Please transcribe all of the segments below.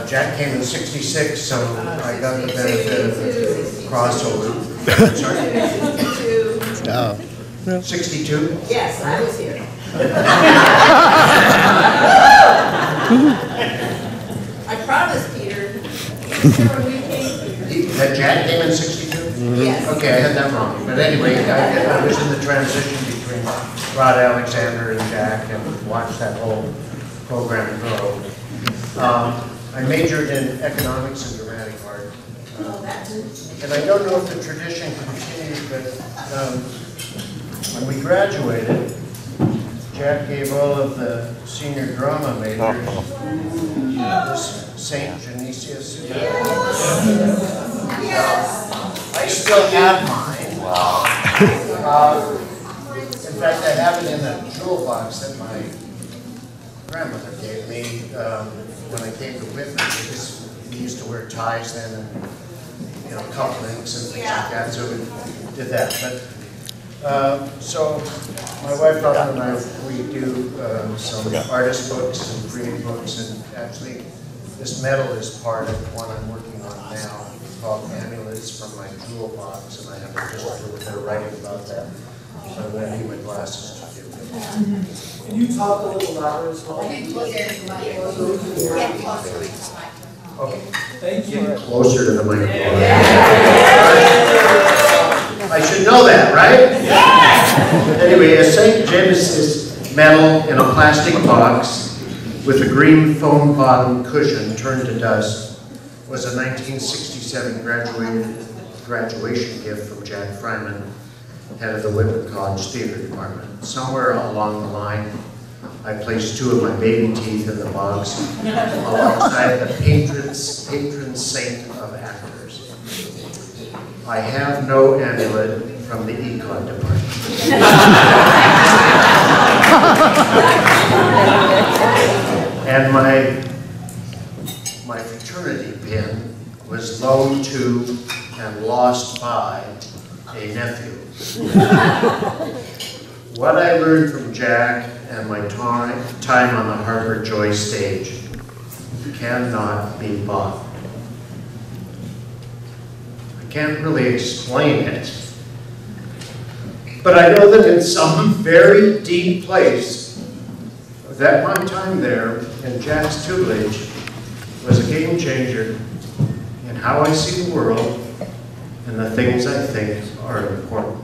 Jack came in '66, so I got the benefit of the crossover. Sorry? 62. Oh. 62? Yes, I was here. I promised, Peter. That Jack came in '62? Yes. Okay, I had that wrong. But anyway, I was in the transition between Rod Alexander and Jack and watched that whole program grow. I majored in economics and dramatic art. And I don't know if the tradition continues, but when we graduated, Jack gave all of the senior drama majors this St. Genesius. I still have mine. Wow. In fact, I have it in a jewel box that my grandmother gave me when I came to Whitman, because we used to wear ties then, and cufflinks and things like that, so we did that. But so my wife Robin and I, we do some artist books and creative books, and actually this medal is part of one I'm working on now called Amulets from my jewel box, and I have a picture with her writing about that. So I need my glasses to do it. Can you talk a little louder as well? Okay. Thank you. Closer to the microphone. I should know that, right? Anyway, a St. Genesis medal in a plastic box with a green foam bottom cushion turned to dust was a 1967 graduation gift from Jack Freimann, head of the Whitman College Theater Department. Somewhere along the line, I placed 2 of my baby teeth in the box alongside the patron saint of actors. I have no amulet from the econ department. And my fraternity pin was loaned to and lost by a nephew. What I learned from Jack and my time on the Harvard Joy stage cannot be bought. I can't really explain it, but I know that in some very deep place, that my time there in Jack's tutelage was a game changer in how I see the world and the things I think are important.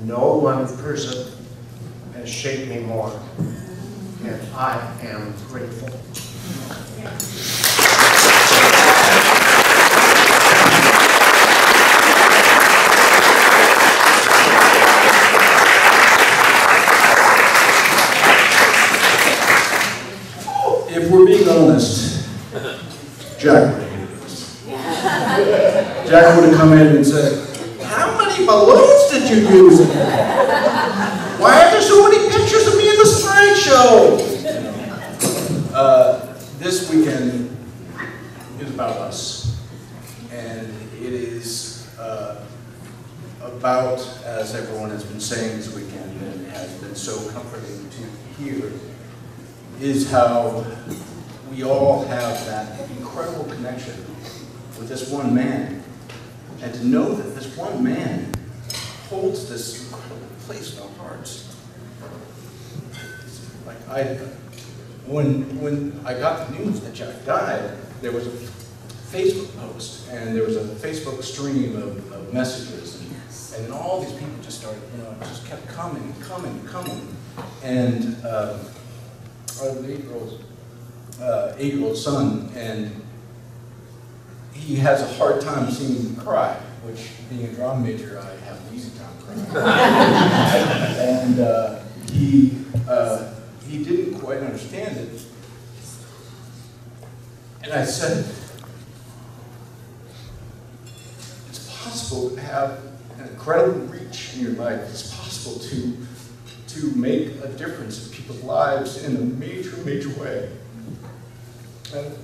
No one person has shaped me more, and I am grateful. If we're being honest, Jack would have hated this. Jack would have come in and said, "How many balloons did you use? Why are there so many pictures of me in the slideshow?" This weekend is about us, and it is about, as everyone has been saying this weekend, and it has been so comforting to hear, is how we all have that incredible connection with this one man, and to know that this one man holds this incredible place in our hearts. Like when I got the news that Jack died, there was a Facebook post and there was a Facebook stream of messages, and then all these people just started, just kept coming, and our 8-year-old son, and he has a hard time seeing me cry, which, being a drama major, I have an easy time crying. And he didn't quite understand it. And I said, it's possible to have an incredible reach in your life. It's possible to make a difference in people's lives in a major, major way.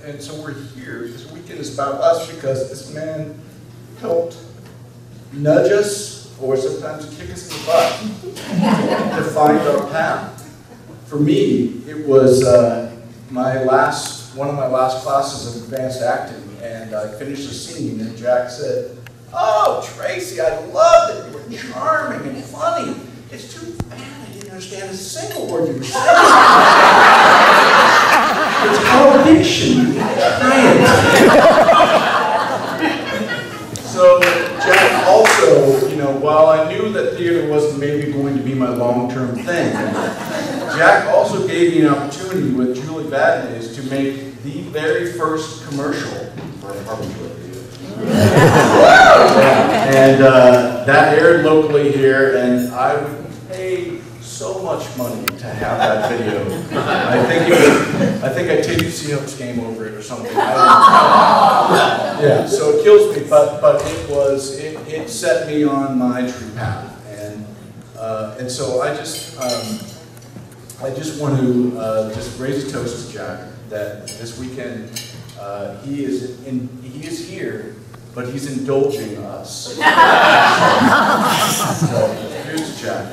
And so we're here. This weekend is about us because this man helped nudge us, or sometimes kick us in the butt, to find our path. For me, it was my last one of my last classes of advanced acting, and I finished the scene, and Jack said, "Oh, Tracy, I loved it. You were charming and funny. It's too bad I didn't understand a single word you were saying." It's called diction. Try it. So Jack also, while I knew that theater wasn't maybe going to be my long-term thing, Jack also gave me an opportunity with Julie Badnays to make the very first commercial for Harvard. And that aired locally here, and I would pay so much money to have that video. I think I taped the Seahawks game over it or something. Yeah, so it kills me, but it set me on my true path, and so I just want to just raise a toast to Jack that this weekend he is here, but he's indulging us. So here's to Jack.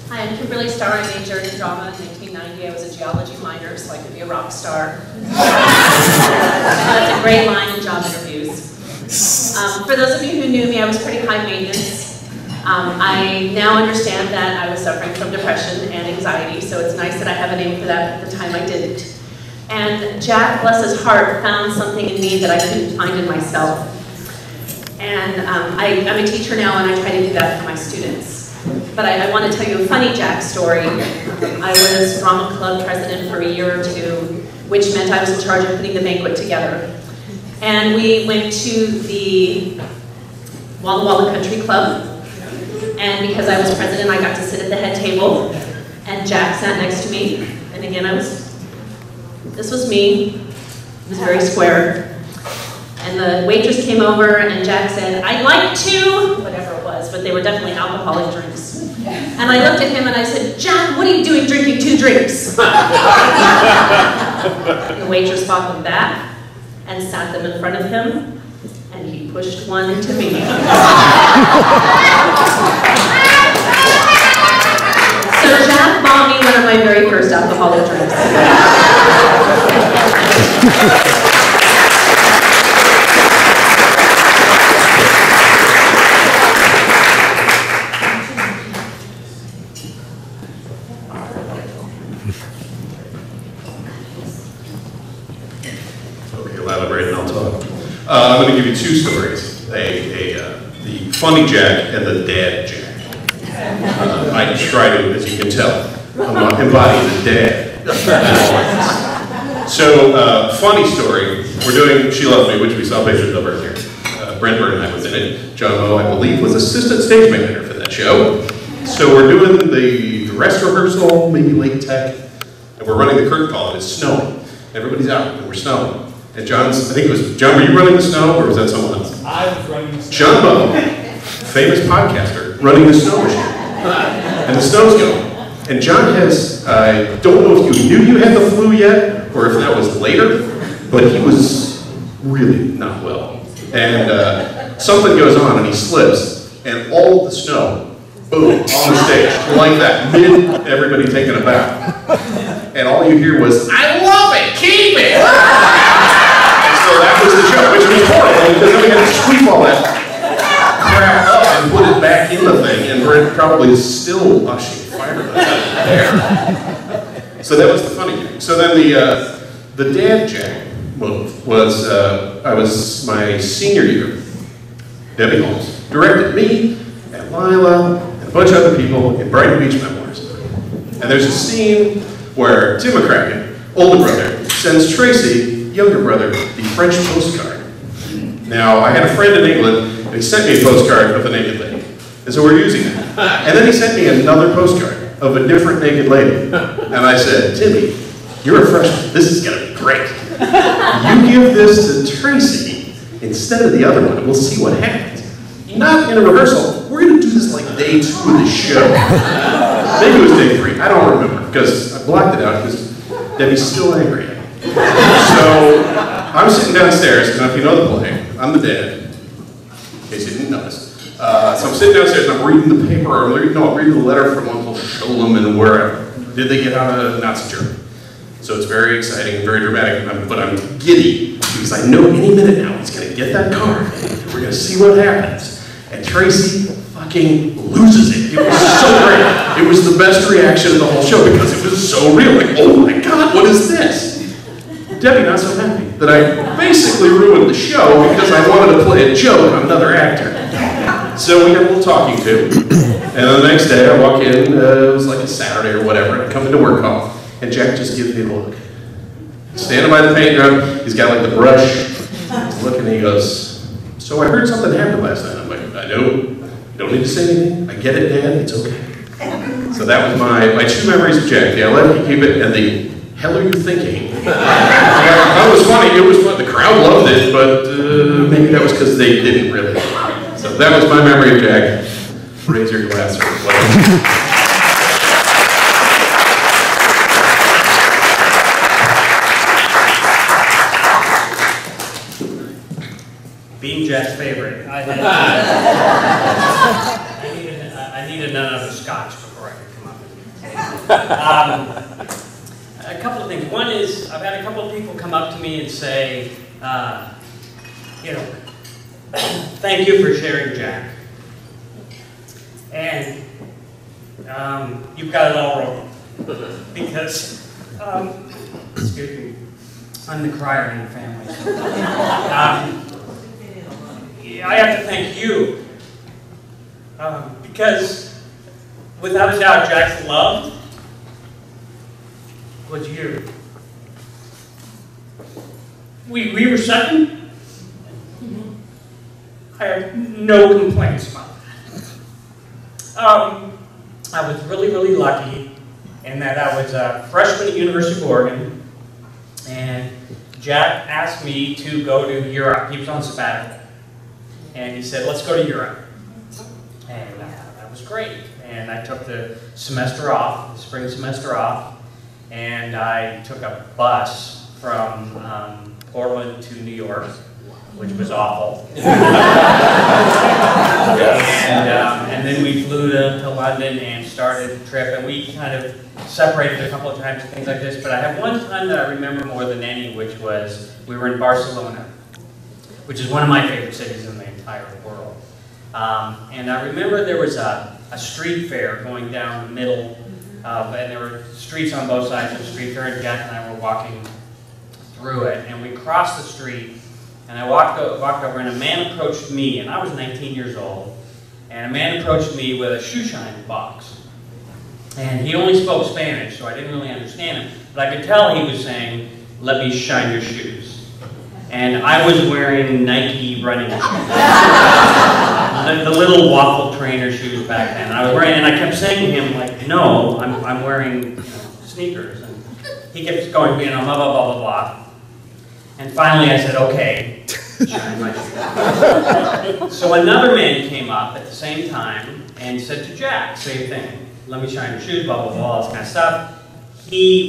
Hi, I'm Kimberly Starr. I majored in drama in 1990. I was a geology minor, so I could be a rock star. That's a great line in job interviews. For those of you who knew me, I was pretty high maintenance. I now understand that I was suffering from depression and anxiety, so it's nice that I have a name for that. At the time I didn't. And Jack, bless his heart, found something in me that I couldn't find in myself. And I'm a teacher now, and I try to do that for my students. But I want to tell you a funny Jack story. I was drama club president for a year or two, which meant I was in charge of putting the banquet together. And we went to the Walla Walla Country Club. And because I was president, I got to sit at the head table. And Jack sat next to me. And again, this was me. It was very square. And the waitress came over, and Jack said, "I'd like to," whatever it was, but they were definitely alcoholic drinks. And I looked at him and I said, "Jack, what are you doing drinking 2 drinks?" The waitress brought them back and sat them in front of him, and he pushed one to me. So Jack bought me one of my very first alcoholic drinks. Elaborate and I'll talk. I'm going to give you 2 stories. The funny Jack and the dad Jack. I try to, as you can tell, embody the dad. So, funny story. We're doing She Loves Me, which we saw pictures of earlier. Brent Bird and I was in it. John Moe, I believe, was assistant stage manager for that show. So we're doing the dress rehearsal, maybe late tech, and we're running the curtain call, and it's snowing. Everybody's out, and we're snowing. And John, were you running the snow, or was that someone else? I was running the snow. John Moe, famous podcaster, running the snow machine. And the snow's going. And John has, I don't know if you knew you had the flu yet, or if that was later, but he was really not well. And something goes on, and he slips, and all the snow, boom, on the stage, like that, mid everybody taking a bath. And all you hear was, "I love it, keep it!" So that was the show, which was horrible, because then we had to sweep all that crap up and put it back in the thing, and Brent probably is still washing fiberglass out of there. So that was the funny thing. So then the dad Jack move was, I was my senior year. Debbie Holmes directed me and Lila and a bunch of other people in Brighton Beach Memoirs. And there's a scene where Tim McCracken, older brother, sends Tracy, younger brother, the French postcard. Now, I had a friend in England, and he sent me a postcard of a naked lady. And so we're using that. And then he sent me another postcard of a different naked lady. And I said, "Timmy, you're a freshman. This is going to be great. You give this to Tracy instead of the other one, and we'll see what happens. Not in a rehearsal. We're going to do this like day 2 of the show." Maybe it was day 3. I don't remember, because I blocked it out because Debbie's still angry at me. So I'm sitting downstairs, and if you know the play, I'm the dad, in case you didn't notice. So I'm sitting downstairs and I'm reading the paper, I'm reading the letter from Uncle Sholem and wherever. Did they get out of Nazi Germany? So it's very exciting and very dramatic, but I'm giddy because I know any minute now he's going to get that card and we're going to see what happens. And Tracy fucking loses it. It was so great. It was the best reaction of the whole show because it was so real. Like, oh my God, what is this? Debbie not so happy that I basically ruined the show because I wanted to play a joke on another actor. So we had a little talking to. And the next day I walk in, it was like a Saturday or whatever, and I come into work call. And Jack just gives me a look. Standing by the paint drum, he's got like the brush. He's looking and he goes, so I heard something happened last night. I'm like, I know. You don't need to say anything. I get it, Dad. It's okay. So that was my 2 memories of Jack. The I let you keep it and the hell are you thinking? That was funny. It was fun. The crowd loved it, but maybe that was because they didn't really. So that was my memory of Jack. Raise your glass or whatever. Being Jack's favorite, I needed another scotch before I could come up with you. A couple of things. One is, I've had a couple of people come up to me and say, you know, thank you for sharing Jack. And you've got it all wrong. Because, excuse me, I'm the crier in the family. So, I have to thank you, because without a doubt Jack's loved was you. We were second. I have no complaints about that. I was really, really lucky in that I was a freshman at University of Oregon, and Jack asked me to go to Europe. He was on sabbatical. And he said, let's go to Europe. And that was great. And I took the semester off, the spring semester off, and I took a bus from Portland to New York, which was awful. And then we flew to London and started the trip, and we kind of separated a couple of times and things like this. But I have one time that I remember more than any, which was we were in Barcelona, which is one of my favorite cities in the entire world. And I remember there was a street fair going down the middle, and there were streets on both sides of the street fair, and Jack and I were walking through it, and we crossed the street, and I walked over, and a man approached me, and I was 19 years old, and a man approached me with a shoe shine box. And he only spoke Spanish, so I didn't really understand him, but I could tell he was saying, let me shine your shoes. And I was wearing Nike running shoes. The little waffle trainer shoes back then. I was wearing, and I kept saying to him, like, no, I'm wearing sneakers. And he kept going, blah, blah, blah, blah, blah. And finally I said, okay, shine my shoes. So another man came up at the same time and said to Jack, same thing. Let me shine your shoes, blah, blah, blah, all this kind of stuff.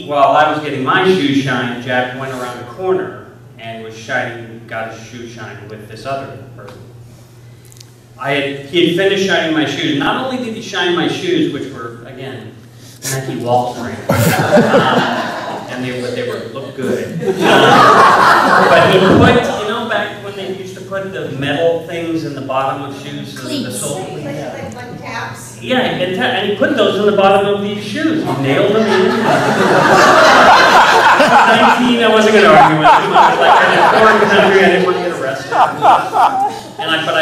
While I was getting my shoes shined, Jack went around the corner and was got his shoe shined with this other person. He had finished shining my shoes. Not only did he shine my shoes, which were, again, Nike waffle trainers, and they looked good. But he put, you know, back when they used to put the metal things in the bottom of shoes, the sole. Like caps? Yeah, and he put those in the bottom of these shoes. He nailed them in. 19, I wasn't going to argue with him. I was like, in a foreign country, I didn't want to get arrested. But I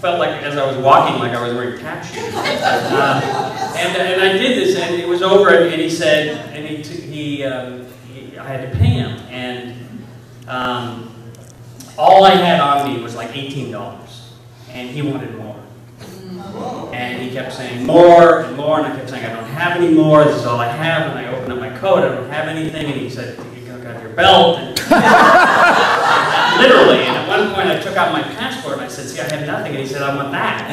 felt like, as I was walking, like I was wearing tap shoes. And I did this, and it was over, and he said, and I had to pay him, and all I had on me was like $18, and he wanted more. And he kept saying more and more, and I kept saying, I don't have any more, this is all I have, and I opened up my coat, I don't have anything, and he said, you got your belt, and literally, and at one point I took out my passport, and I said, see, I have nothing, and he said, I want that.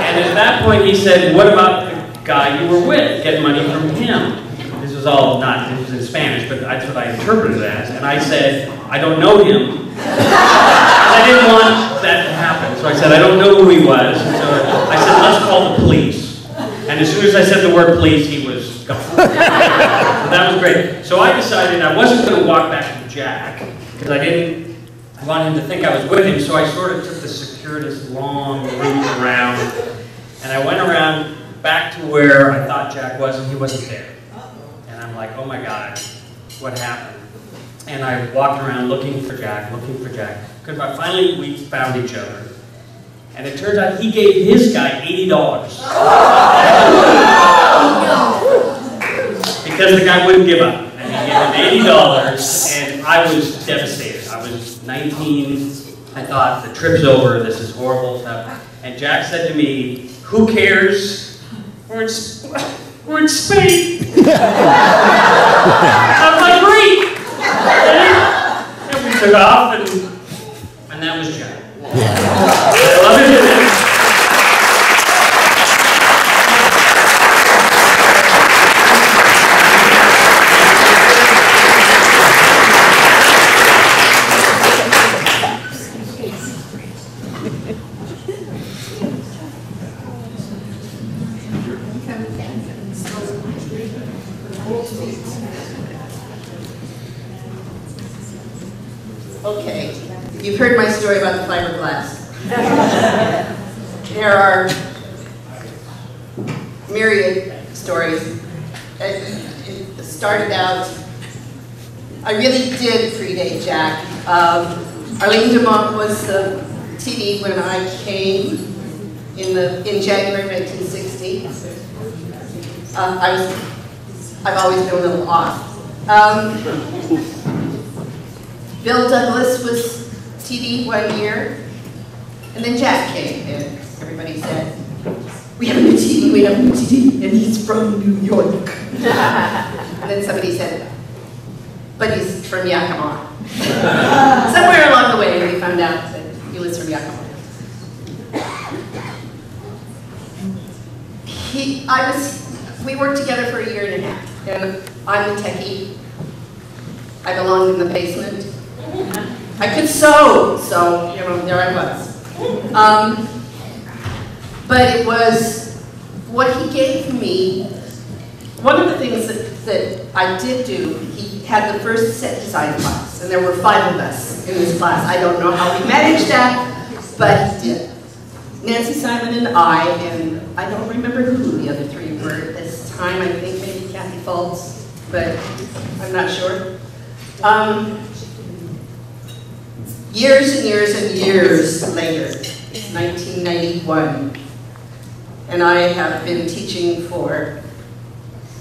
And at that point he said, what about the guy you were with? Get money from him. This was all not, it was in Spanish, but that's what I interpreted it as, and I said, I don't know him. I didn't want that to happen. So I said, I don't know who he was. And so I said, let's call the police. And as soon as I said the word police, he was gone. So that was great. So I decided I wasn't going to walk back to Jack, because I didn't want him to think I was with him. So I sort of took the circuitous long route around. And I went around back to where I thought Jack was, and he wasn't there. And I'm like, oh my God, what happened? And I walked around looking for Jack. Because finally we found each other. And it turns out he gave his guy $80. Because the guy wouldn't give up. And he gave him $80, and I was devastated. I was 19. I thought, the trip's over, this is horrible stuff. And Jack said to me, who cares? We're in Spain. I'm like, great. And we took off, and that was Jack. I love it. Okay, you've heard my story about the fiberglass. There are myriad stories. It started out, I really did predate Jack. Arlene Dumont was the TD when I came in January of 1960. I've always been a little off. Bill Douglas was TD 1 year, and then Jack came, and everybody said, we have a new TD, and he's from New York. And then somebody said, but he's from Yakima. Somewhere along the way, we found out that he was from Yakima. We worked together for 1.5 years, and I'm the techie. I belonged in the basement. I could sew, so, you know, there I was. But it was what he gave me. One of the things that I did do, he had the first set design class, and there were 5 of us in this class. I don't know how he managed that, but he did. Nancy, Simon, and I don't remember who the other 3 were at this time. I think maybe Kathy Fultz, but I'm not sure. Years and years and years later, 1991, and I have been teaching for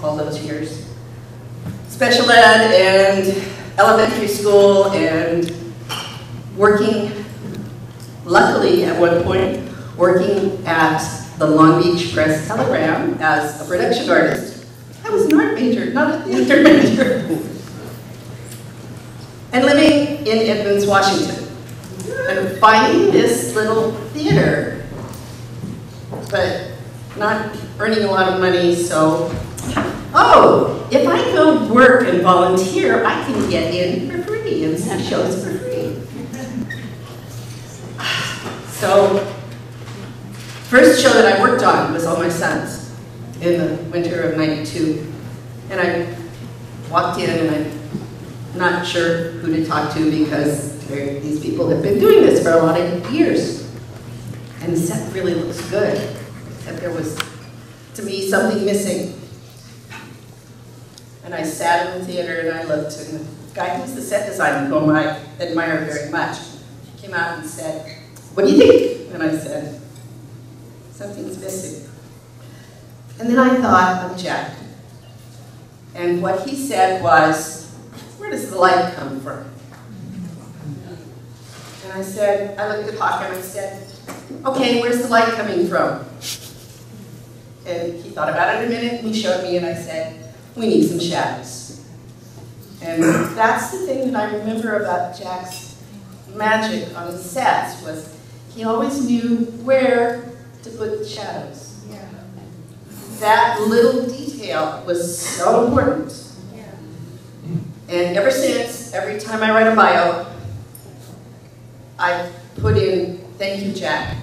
all those years. Special ed and elementary school, and working, luckily at one point, working at the Long Beach Press Telegram as a production artist. I was an art major, not a theater major. And living in Edmonds, Washington. And finding this little theater, but not earning a lot of money, so, oh, if I go work and volunteer, I can get in for free and see shows for free. So, first show that I worked on was All My Sons in the winter of '92. And I walked in and I'm not sure who to talk to because these people have been doing this for a lot of years. And the set really looks good, except there was, to me, something missing. And I sat in the theater and I looked, and the guy who's the set designer, whom I admire very much, came out and said, what do you think? And I said, something's missing. And then I thought of Jack. And what he said was, where does the light come from? And I said, I looked at Hawk and I said, okay, where's the light coming from? And he thought about it a minute and he showed me and I said, we need some shadows. And that's the thing that I remember about Jack's magic on his sets was he always knew where to put the shadows. Yeah. That little detail was so important. Yeah. And ever since, every time I write a bio, I put in, thank you, Jack.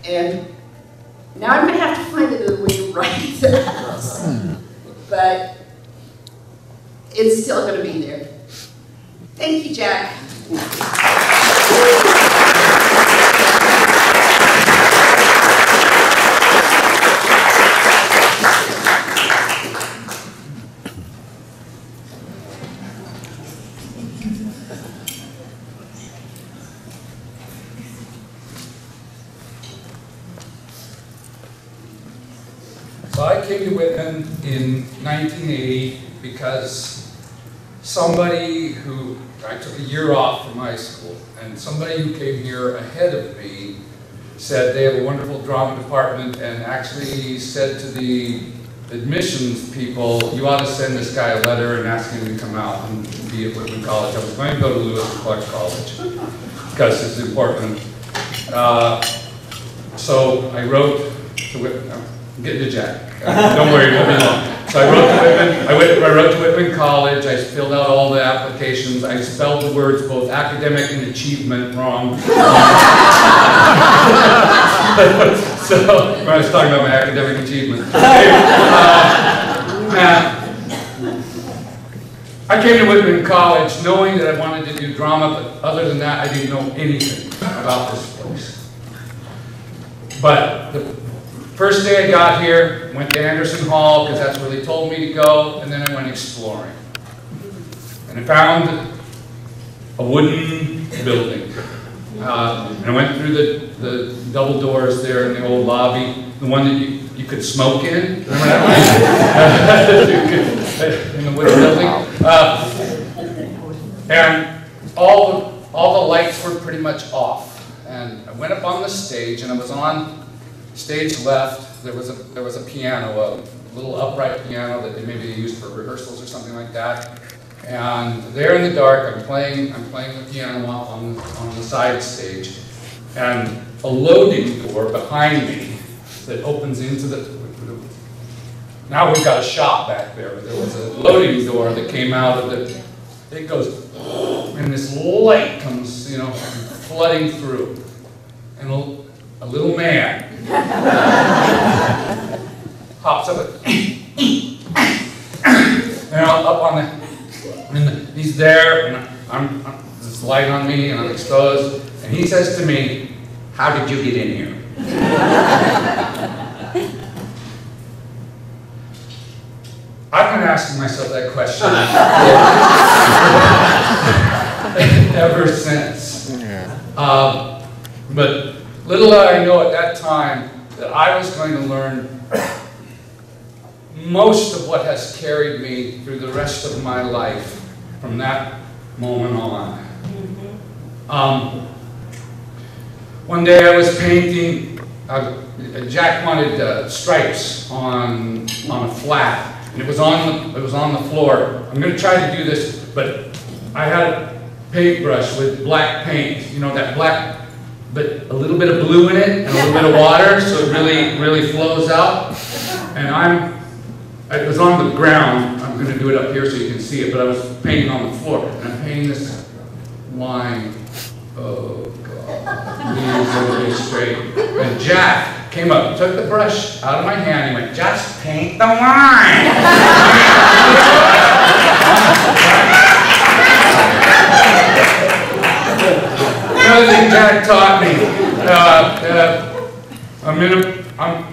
And now I'm going to have to find another way to write that. But it's still going to be there. Thank you, Jack. So I came to Whitman in 1980 because somebody who, I took a year off from high school, and somebody who came here ahead of me said they have a wonderful drama department, and actually said to the admissions people, you ought to send this guy a letter and ask him to come out and be at Whitman College. I was going to go to Lewis and Clark College because it's important. So I wrote to Whitman. I'm getting to Jack. Don't worry, it won't be long. So I wrote to Whitman. I wrote to Whitman College. I filled out all the applications. I spelled the words both academic and achievement wrong. So when I was talking about my academic achievement. I came to Whitman College knowing that I wanted to do drama, but other than that, I didn't know anything about this place. But the first day I got here, went to Anderson Hall because that's where they told me to go, and then I went exploring. And I found a wooden building. And I went through the double doors there in the old lobby, the one that you could smoke in. Remember that one? In the wooden building. And all the lights were pretty much off. And I went up on the stage, and I was on stage left. There was a piano, a little upright piano that they maybe used for rehearsals or something like that. And there in the dark, I'm playing the piano on the side stage, and a loading door behind me that opens into the. Now we've got a shop back there, but there was a loading door that came out of the. It goes, and this light comes, flooding through, and a little man hops up up on the. And he's there, and I'm there's light on me, and I'm exposed. And he says to me, "How did you get in here?" I've been asking myself that question ever since. But little did I know at that time that I was going to learn most of what has carried me through the rest of my life from that moment on. One day I was painting, Jack wanted stripes on a flat, and it was on the floor. I'm going to try to do this, but I had a paintbrush with black paint, that black, but a little bit of blue in it and a little bit of water, so it really flows out. And it was on the ground. I'm going to do it up here so you can see it, but I was painting on the floor. And I'm painting this line. Oh, God. Please let me straight. And Jack came up, took the brush out of my hand, and went, "Just paint the line." Another thing Jack taught me, I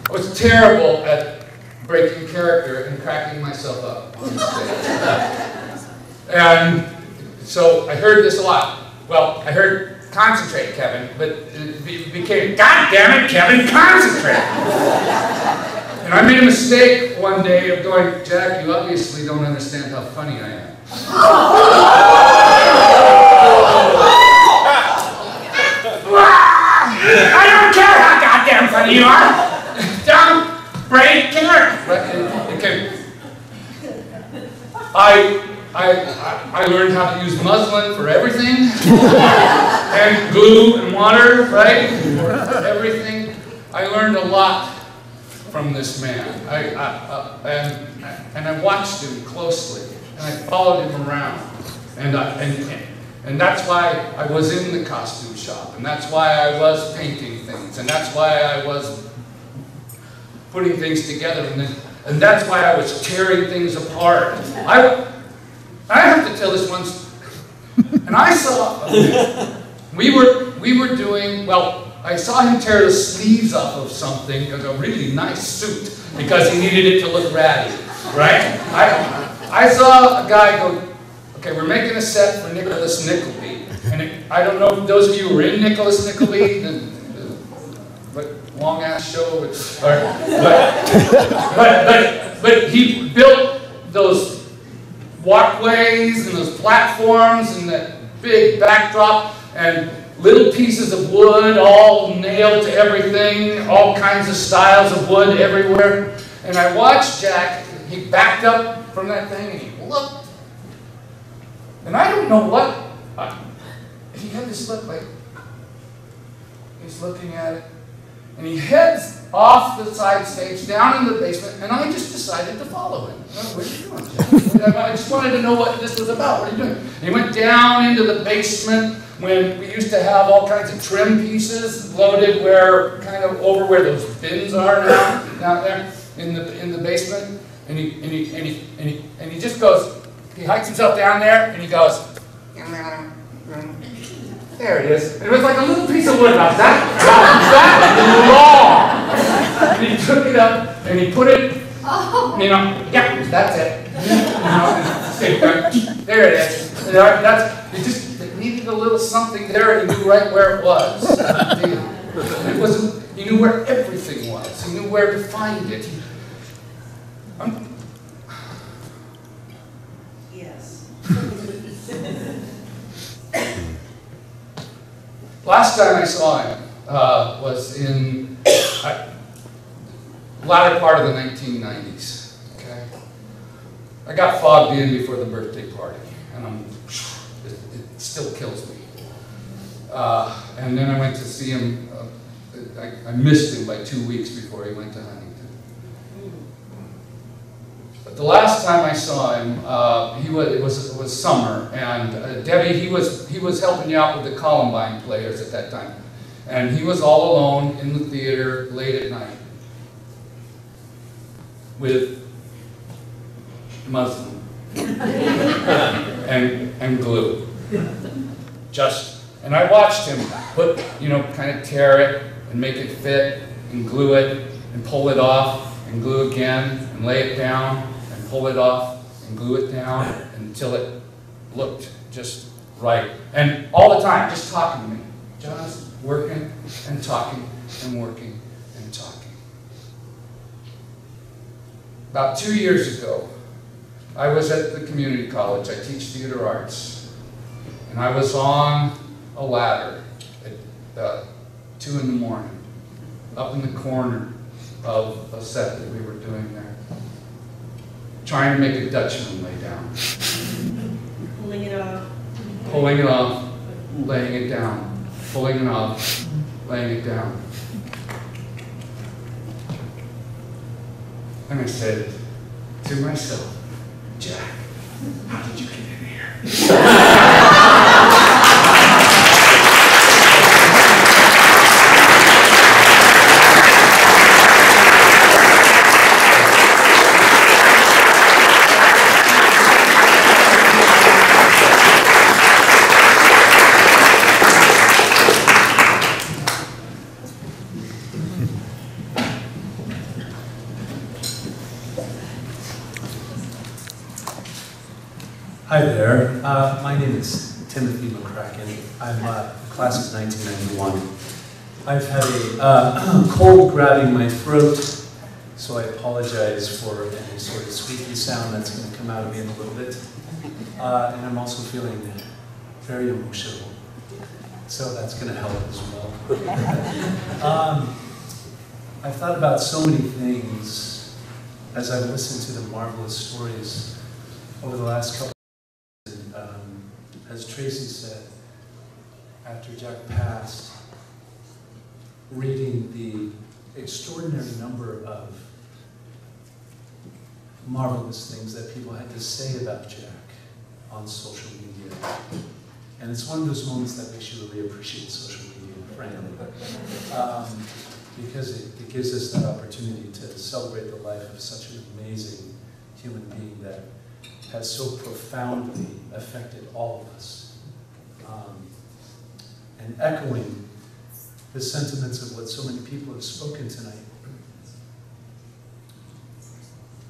was terrible at breaking character and cracking myself up on stage. And so I heard this a lot. Well, I heard, "Concentrate, Kevin," but it became, "God damn it, Kevin, concentrate!" And I made a mistake one day of going, "Jack, you obviously don't understand how funny I am." I don't care how goddamn funny you are! Don't break character! I learned how to use muslin for everything, and glue and water, right? For everything. I learned a lot from this man. And I watched him closely, and I followed him around. And And that's why I was in the costume shop, and that's why I was painting things, and that's why I was putting things together, and that's why I was tearing things apart. I have to tell this one, and I saw, we were doing, well, I saw him tear the sleeves off of something, a really nice suit, because he needed it to look ratty, right? I saw a guy go, okay, we're making a set for Nicholas Nickleby, and I don't know if those of you who were in Nicholas Nickleby, the long-ass show, but he built those walkways and those platforms and that big backdrop and little pieces of wood all nailed to everything, all kinds of styles of wood everywhere. And I watched Jack, he backed up from that thing and he looked. And I don't know what, he had this look like, he's looking at it. And he heads off the side stage, down in the basement, and I just decided to follow him. What are you doing, Jack? I just wanted to know what this was about. What are you doing? And he went down into the basement when we used to have all kinds of trim pieces loaded where, kind of over where those bins are now, down there in the basement. And he just goes, he hikes himself down there, and he goes, there it is. It was like a little piece of wood about that long. And he took it up and he put it, yeah, that's it. There it is. It just needed a little something there, and he knew right where it was. He knew where everything was. He knew where to find it. Yes. Last time I saw him was in the latter part of the 1990s. Okay, I got fogged in before the birthday party, and it still kills me. And then I went to see him. I missed him by 2 weeks before he went to Huntington. But the last time I saw him, it was summer, and Debbie, he was helping you out with the Columbine players at that time, and he was all alone in the theater late at night with muslin and glue. And I watched him put, kind of tear it and make it fit and glue it and pull it off and glue again and lay it down. Pull it off and glue it down until it looked just right. And all the time, just talking to me. Just working and talking and working and talking. About 2 years ago, I was at the community college. I teach theater arts. And I was on a ladder at 2 in the morning, up in the corner of a set that we were doing there, trying to make a Dutchman lay down. Pulling it off. Pulling it off, laying it down. Pulling it off, laying it down. And I said to myself, Jack, how did you get in here? Hi there. My name is Timothy McCracken. I'm class of 1991. I've had a cold grabbing my throat, so I apologize for any sort of squeaky sound that's going to come out of me in a little bit. And I'm also feeling very emotional, so that's going to help as well. I've thought about so many things as I've listened to the marvelous stories over the last couple. As Tracy said, after Jack passed, reading the extraordinary number of marvelous things that people had to say about Jack on social media. And it's one of those moments that makes you really appreciate social media, frankly. Because it gives us that opportunity to celebrate the life of such an amazing human being that has so profoundly affected all of us. And echoing the sentiments of what so many people have spoken tonight,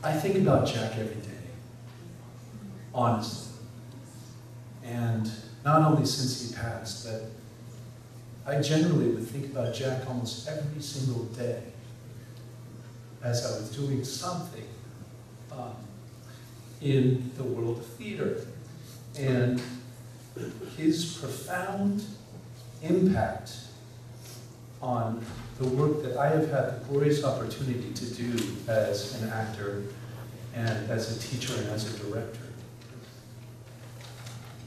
I think about Jack every day, honestly. And not only since he passed, but I generally would think about Jack almost every single day as I was doing something in the world of theater. And his profound impact on the work that I have had the glorious opportunity to do as an actor and as a teacher and as a director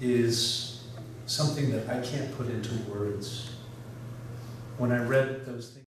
is something that I can't put into words. When I read those things,